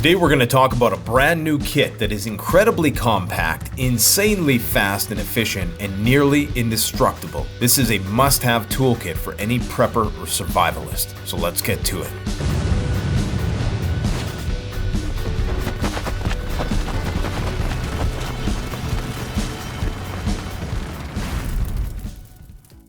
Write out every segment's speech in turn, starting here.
Today we're going to talk about a brand new kit that is incredibly compact, insanely fast and efficient, and nearly indestructible. This is a must-have toolkit for any prepper or survivalist. So let's get to it.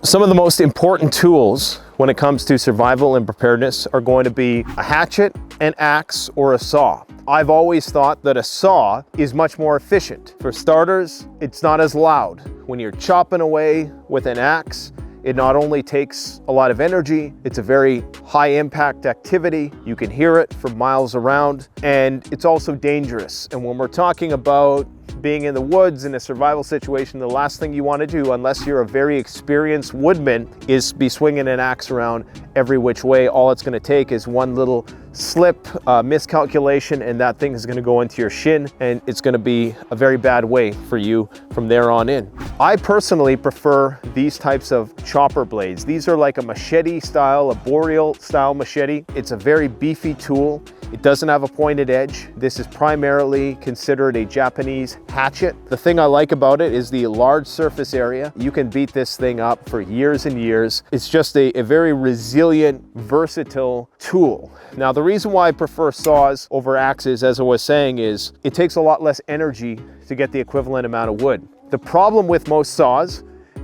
Some of the most important tools when it comes to survival and preparedness are going to be a hatchet, an axe, or a saw. I've always thought that a saw is much more efficient. For starters, it's not as loud. When you're chopping away with an axe, it not only takes a lot of energy, it's a very high impact activity. You can hear it from miles around, and it's also dangerous. And when we're talking about being in the woods in a survival situation, the last thing you want to do, unless you're a very experienced woodman, is be swinging an axe around every which way. All it's going to take is one little slip, miscalculation, and that thing is going to go into your shin, and it's going to be a very bad way for you from there on in. I personally prefer these types of chopper blades. These are like a machete style, a boreal style machete. It's a very beefy tool. It doesn't have a pointed edge. This is primarily considered a Japanese hatchet. The thing I like about it is the large surface area. You can beat this thing up for years and years. It's just a very resilient, versatile tool. Now, the reason why I prefer saws over axes, as I was saying, is it takes a lot less energy to get the equivalent amount of wood. The problem with most saws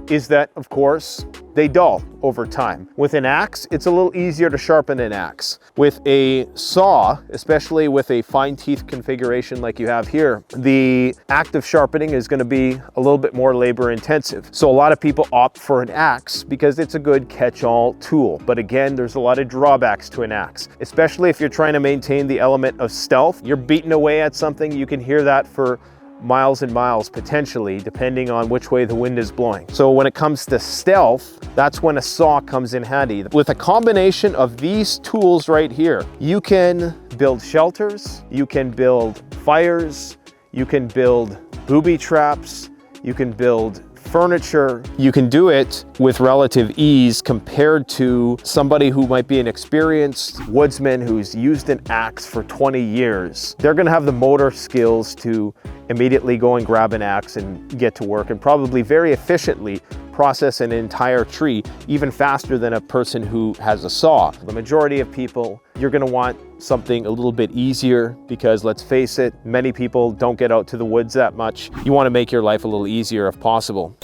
is that, of course, they dull over time. With an axe, it's a little easier to sharpen an axe. With a saw, especially with a fine teeth configuration like you have here, the act of sharpening is going to be a little bit more labor intensive. So a lot of people opt for an axe because it's a good catch-all tool. But again, there's a lot of drawbacks to an axe, especially if you're trying to maintain the element of stealth. You're beating away at something, you can hear that for miles and miles potentially, depending on which way the wind is blowing. So when it comes to stealth, that's when a saw comes in handy. With a combination of these tools right here, you can build shelters, you can build fires, you can build booby traps, you can build furniture. You can do it with relative ease compared to somebody who might be an experienced woodsman who's used an axe for 20 years. They're gonna have the motor skills to immediately go and grab an axe and get to work, and probably very efficiently process an entire tree, even faster than a person who has a saw. The majority of people, you're gonna want something a little bit easier because, let's face it, many people don't get out to the woods that much. You wanna make your life a little easier if possible.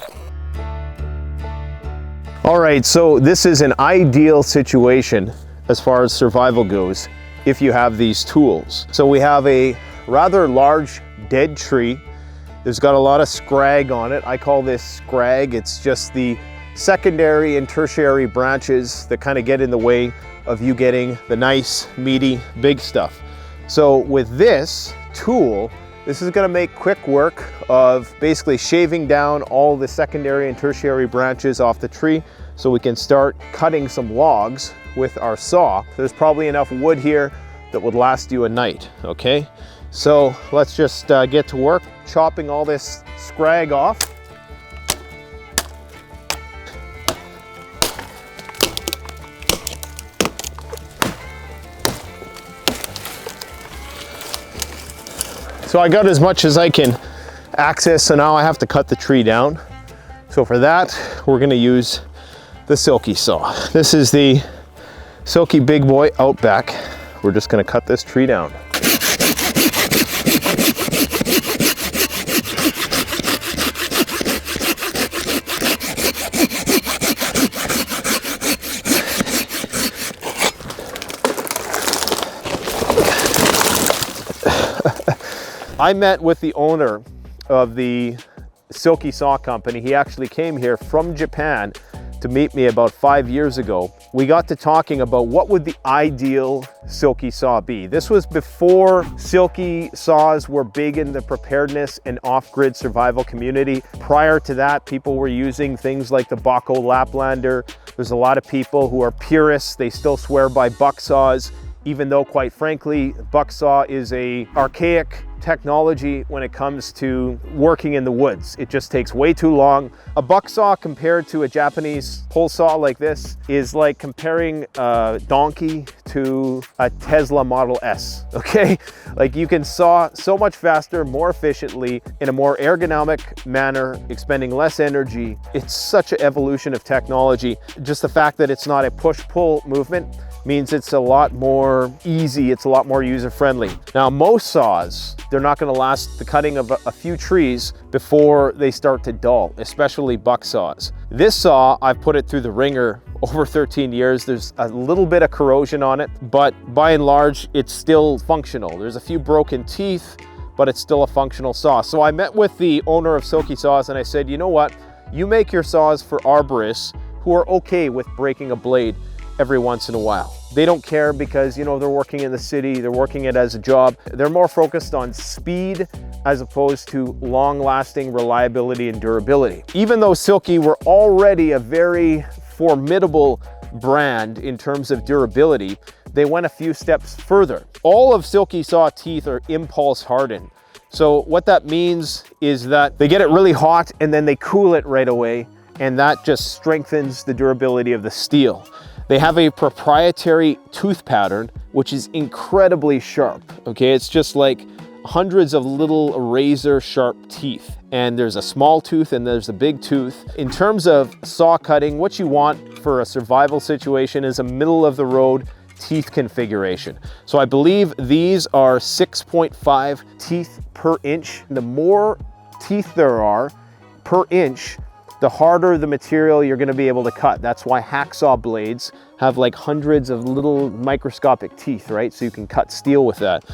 All right, so this is an ideal situation as far as survival goes if you have these tools. So we have a rather large dead tree. There's got a lot of scrag on it. I call this scrag. It's just the secondary and tertiary branches that kind of get in the way of you getting the nice, meaty, big stuff. So with this tool, this is going to make quick work of basically shaving down all the secondary and tertiary branches off the tree so we can start cutting some logs with our saw. There's probably enough wood here that would last you a night, okay? So let's just get to work chopping all this scrag off. So I got as much as I can access, so now I have to cut the tree down. So for that, we're gonna use the Silky Saw. This is the Silky Big Boy Outback. We're just gonna cut this tree down. I met with the owner of the Silky Saw company. He actually came here from Japan to meet me about 5 years ago. We got to talking about what would the ideal Silky Saw be. This was before Silky Saws were big in the preparedness and off-grid survival community. Prior to that, people were using things like the Bako Laplander. There's a lot of people who are purists. They still swear by buck saws, even though, quite frankly, buck saw is a archaic technology when it comes to working in the woods. It just takes way too long. A buck saw compared to a Japanese pole saw like this is like comparing a donkey to a Tesla Model S, okay? Like, you can saw so much faster, more efficiently, in a more ergonomic manner, expending less energy. It's such an evolution of technology. Just the fact that it's not a push-pull movement means it's a lot more easy, it's a lot more user-friendly. Now, most saws, they're not gonna last the cutting of a few trees before they start to dull, especially buck saws. This saw, I've put it through the ringer over 13 years. There's a little bit of corrosion on it, but by and large, it's still functional. There's a few broken teeth, but it's still a functional saw. So I met with the owner of Silky Saws and I said, you know what? You make your saws for arborists who are okay with breaking a blade every once in a while. They don't care because, you know, they're working in the city, they're working it as a job. They're more focused on speed as opposed to long-lasting reliability and durability. Even though Silky were already a very formidable brand in terms of durability, they went a few steps further. All of Silky saw teeth are impulse hardened. So what that means is that they get it really hot and then they cool it right away, and that just strengthens the durability of the steel. They have a proprietary tooth pattern, which is incredibly sharp, okay? It's just like hundreds of little razor sharp teeth. And there's a small tooth and there's a big tooth. In terms of saw cutting, what you want for a survival situation is a middle of the road teeth configuration. So I believe these are 6.5 teeth per inch. The more teeth there are per inch, the harder the material you're gonna be able to cut. That's why hacksaw blades have like hundreds of little microscopic teeth, right? So you can cut steel with that.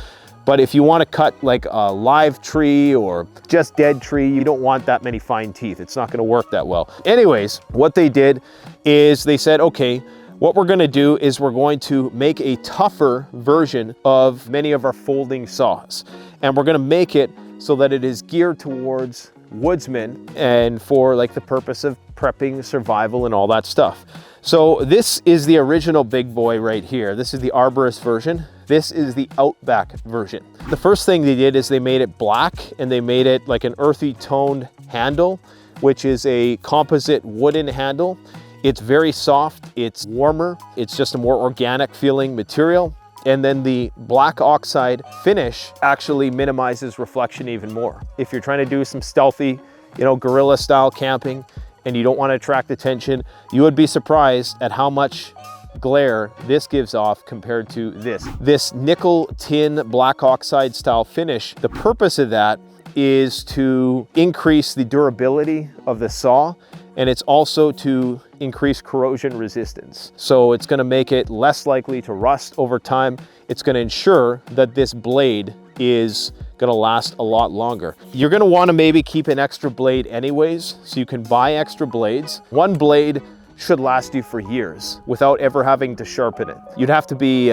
But if you wanna cut like a live tree or just dead tree, you don't want that many fine teeth. It's not gonna work that well. Anyways, what they did is they said, okay, what we're gonna do is we're going to make a tougher version of many of our folding saws. And we're gonna make it so that it is geared towards woodsmen and for like the purpose of prepping, survival, and all that stuff. So this is the original big boy right here. This is the arborist version. This is the Outback version. The first thing they did is they made it black and they made it like an earthy toned handle, which is a composite wooden handle. It's very soft, it's warmer, it's just a more organic feeling material. And then the black oxide finish actually minimizes reflection even more. If you're trying to do some stealthy, you know, guerrilla style camping and you don't want to attract attention, you would be surprised at how much glare this gives off compared to this. This nickel tin black oxide style finish, the purpose of that is to increase the durability of the saw, and it's also to increase corrosion resistance. So it's gonna make it less likely to rust over time. It's gonna ensure that this blade is gonna last a lot longer. You're gonna wanna maybe keep an extra blade anyways, so you can buy extra blades. One blade should last you for years without ever having to sharpen it. You'd have to be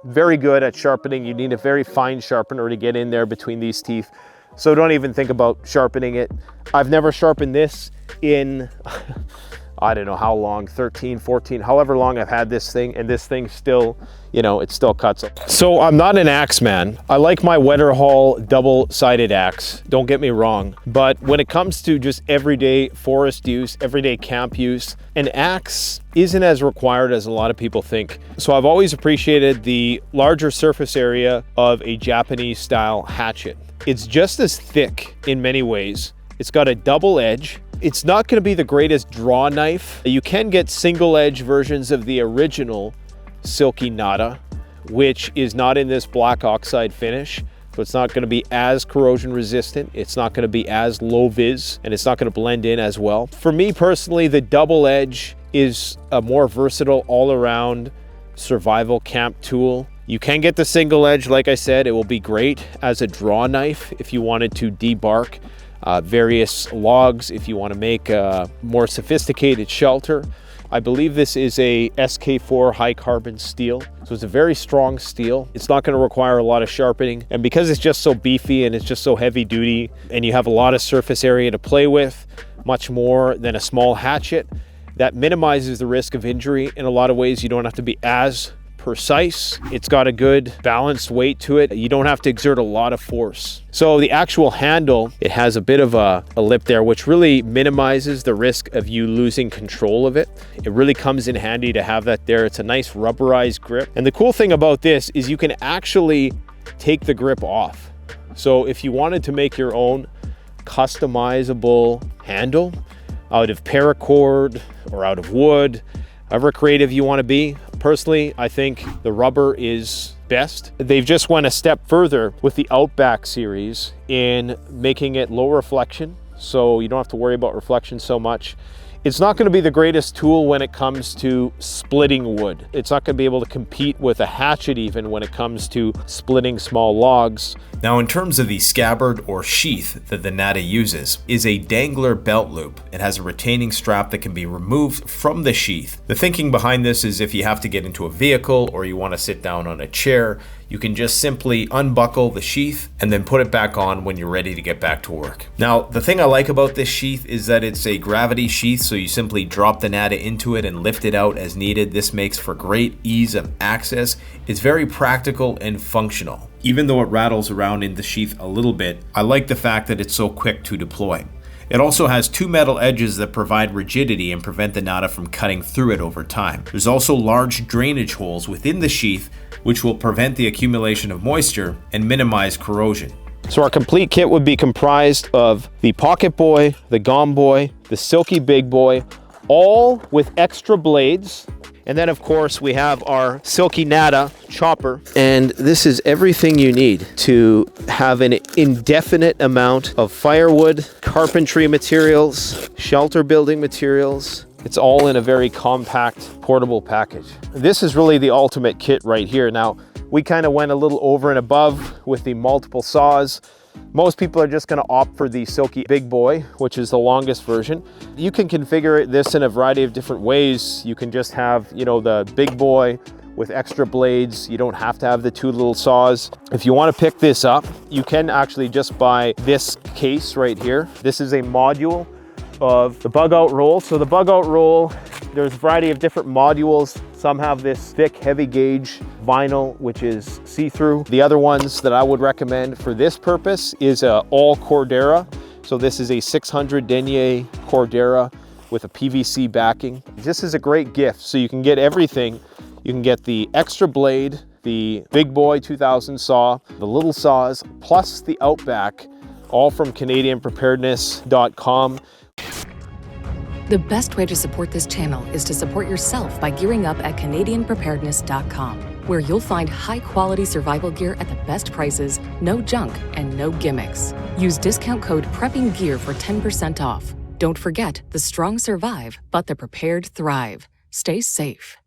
very good at sharpening. You need a very fine sharpener to get in there between these teeth. So don't even think about sharpening it. I've never sharpened this in, I don't know how long, 13, 14, however long I've had this thing, and this thing still, you know, it still cuts. So I'm not an axe man. I like my Wetterhall double-sided axe, don't get me wrong. But when it comes to just everyday forest use, everyday camp use, an axe isn't as required as a lot of people think. So I've always appreciated the larger surface area of a Japanese style hatchet. It's just as thick in many ways. It's got a double edge. It's not going to be the greatest draw knife. You can get single edge versions of the original Silky NATA, which is not in this black oxide finish. So it's not going to be as corrosion resistant. It's not going to be as low vis, and it's not going to blend in as well. For me personally, the double edge is a more versatile all around survival camp tool. You can get the single edge, like I said. It will be great as a draw knife if you wanted to debark various logs, if you want to make a more sophisticated shelter. I believe this is a SK4 high carbon steel, so it's a very strong steel. It's not going to require a lot of sharpening, and because it's just so beefy and it's just so heavy duty, and you have a lot of surface area to play with, much more than a small hatchet, that minimizes the risk of injury. In a lot of ways, you don't have to be as precise. It's got a good balanced weight to it. You don't have to exert a lot of force. So the actual handle, it has a bit of a lip there, which really minimizes the risk of you losing control of it. It really comes in handy to have that there. It's a nice rubberized grip. And the cool thing about this is you can actually take the grip off. So if you wanted to make your own customizable handle out of paracord or out of wood, however creative you want to be, personally, I think the rubber is best. They've just went a step further with the Outback series in making it low reflection, so you don't have to worry about reflection so much. It's not going to be the greatest tool when it comes to splitting wood. It's not going to be able to compete with a hatchet even when it comes to splitting small logs. Now, in terms of the scabbard or sheath that the NATA uses, is a dangler belt loop. It has a retaining strap that can be removed from the sheath. The thinking behind this is if you have to get into a vehicle or you want to sit down on a chair, you can just simply unbuckle the sheath and then put it back on when you're ready to get back to work. Now, the thing I like about this sheath is that it's a gravity sheath, so you simply drop the NATA into it and lift it out as needed. This makes for great ease of access. It's very practical and functional. Even though it rattles around in the sheath a little bit, I like the fact that it's so quick to deploy. It also has two metal edges that provide rigidity and prevent the NATA from cutting through it over time. There's also large drainage holes within the sheath, which will prevent the accumulation of moisture and minimize corrosion. So our complete kit would be comprised of the Pocket Boy, the Gom Boy, the Silky Big Boy, all with extra blades. And then of course we have our Silky NATA chopper. And this is everything you need to have an indefinite amount of firewood, carpentry materials, shelter building materials. It's all in a very compact, portable package. This is really the ultimate kit right here. Now, we kind of went a little over and above with the multiple saws. Most people are just going to opt for the Silky Big Boy, which is the longest version. You can configure this in a variety of different ways. You can just have, the Big Boy with extra blades. You don't have to have the two little saws. If you want to pick this up, you can actually just buy this case right here. This is a module of the bug out roll. So the bug out roll, there's a variety of different modules. Some have this thick, heavy gauge vinyl, which is see-through. The other ones that I would recommend for this purpose is all Cordera. So this is a 600 denier Cordera with a PVC backing. This is a great gift. So you can get everything. You can get the extra blade, the Big Boy 2000 saw, the little saws, plus the Outback, all from CanadianPreparedness.com. The best way to support this channel is to support yourself by gearing up at CanadianPreparedness.com, where you'll find high-quality survival gear at the best prices, no junk, and no gimmicks. Use discount code PREPPINGGEAR for 10% off. Don't forget, the strong survive, but the prepared thrive. Stay safe.